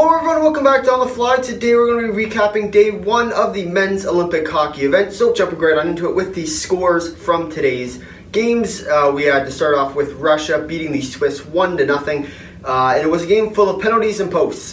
Hello everyone, welcome back to On the Fly. Today we're going to be recapping day one of the men's Olympic hockey event. So jumping right on into it with the scores from today's games. We had to start off with Russia beating the Swiss 1-0. And it was a game full of penalties and posts.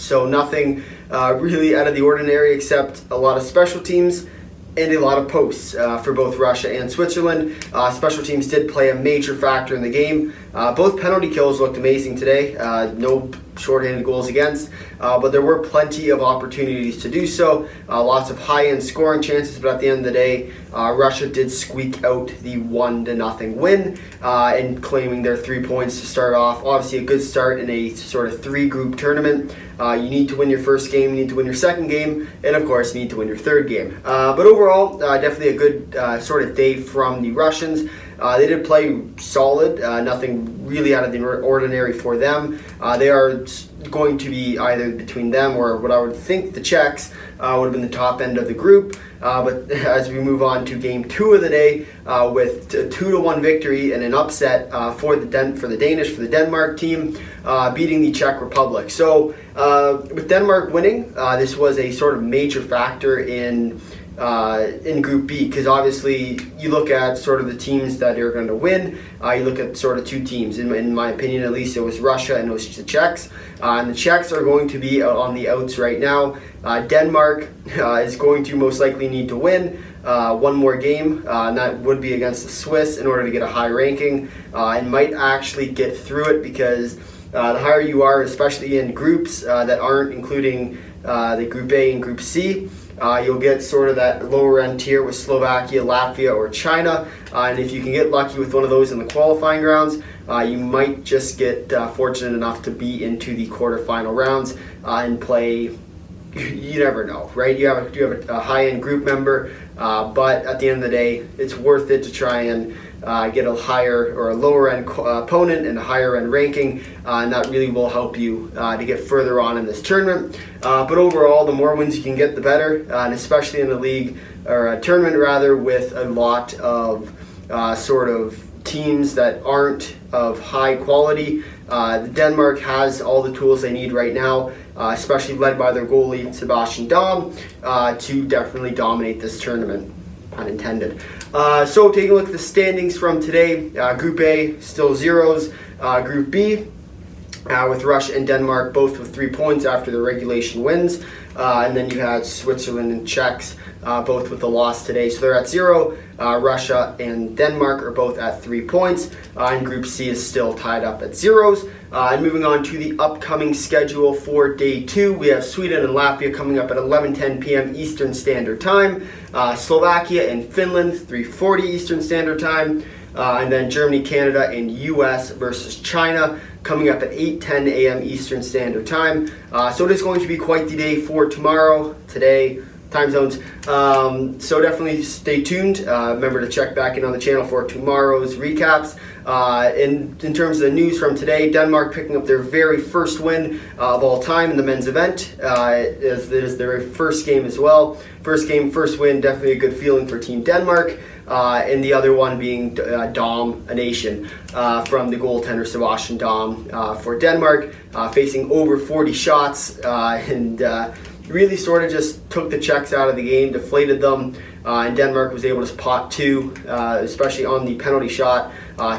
So nothing really out of the ordinary except a lot of special teams and a lot of posts for both Russia and Switzerland. Special teams did play a major factor in the game. Both penalty kills looked amazing today. No shorthanded goals against, but there were plenty of opportunities to do so. Lots of high-end scoring chances, but at the end of the day, Russia did squeak out the 1-0 win and claiming their 3 points to start off. Obviously a good start in a sort of three-group tournament. You need to win your first game, you need to win your second game, and of course you need to win your third game. But overall, definitely a good sort of day from the Russians. They did play solid, nothing really out of the ordinary for them. They are going to be either between them or what I would think the Czechs would have been the top end of the group. But as we move on to game two of the day, with a 2-1 victory and an upset for the Denmark team, beating the Czech Republic. So with Denmark winning, this was a sort of major factor in Group B, because obviously you look at sort of the teams that are going to win. You look at sort of two teams, in my opinion at least. It was Russia and it was the Czechs, and the Czechs are going to be on the outs right now. Denmark is going to most likely need to win one more game, and that would be against the Swiss in order to get a high ranking, and might actually get through it, because the higher you are, especially in groups that aren't including the Group A and Group C, you'll get sort of that lower end tier with Slovakia, Latvia, or China. And if you can get lucky with one of those in the qualifying rounds, you might just get fortunate enough to be into the quarterfinal rounds and play. You never know, right? You have a high-end group member, but at the end of the day, it's worth it to try and get a higher or a lower-end opponent and a higher-end ranking, and that really will help you to get further on in this tournament. But overall, the more wins you can get, the better, and especially in a league, or a tournament rather, with a lot of sort of teams that aren't of high quality. Denmark has all the tools they need right now, especially led by their goalie Sebastian Dahm, to definitely dominate this tournament, pun intended. So taking a look at the standings from today, Group A still zeros. Group B, with Russia and Denmark both with 3 points after the regulation wins. And then you had Switzerland and Czechs both with a loss today, so they're at 0. Russia and Denmark are both at 3 points, and Group C is still tied up at zeros. And moving on to the upcoming schedule for day 2, we have Sweden and Latvia coming up at 11:10 p.m. Eastern Standard Time, Slovakia and Finland 3:40 Eastern Standard Time, and then Germany, Canada, and U.S. versus China coming up at 8:10 a.m. Eastern Standard Time. So it is going to be quite the day for tomorrow, today, time zones. So definitely stay tuned. Remember to check back in on the channel for tomorrow's recaps. In terms of the news from today, Denmark picking up their very first win of all time in the men's event. It is their first game as well. First game, first win, definitely a good feeling for Team Denmark. And the other one being Dahm, ination, from the goaltender Sebastian Dahm for Denmark, facing over 40 shots, and really sort of just took the Czechs out of the game, deflated them, and Denmark was able to spot 2, especially on the penalty shot,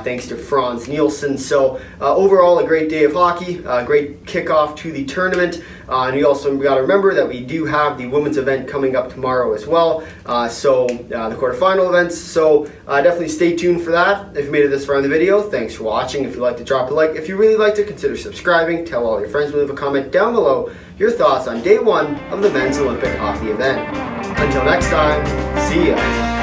thanks to Franz Nielsen. So overall, a great day of hockey, a great kickoff to the tournament. And we got to remember that we do have the women's event coming up tomorrow as well, so the quarterfinal events. So definitely stay tuned for that. If you made it this far in the video, thanks for watching. If you'd like to drop a like, if you really liked it, consider subscribing. Tell all your friends, leave a comment down below your thoughts on day 1 of the men's Olympic hockey event. Until next time, see ya.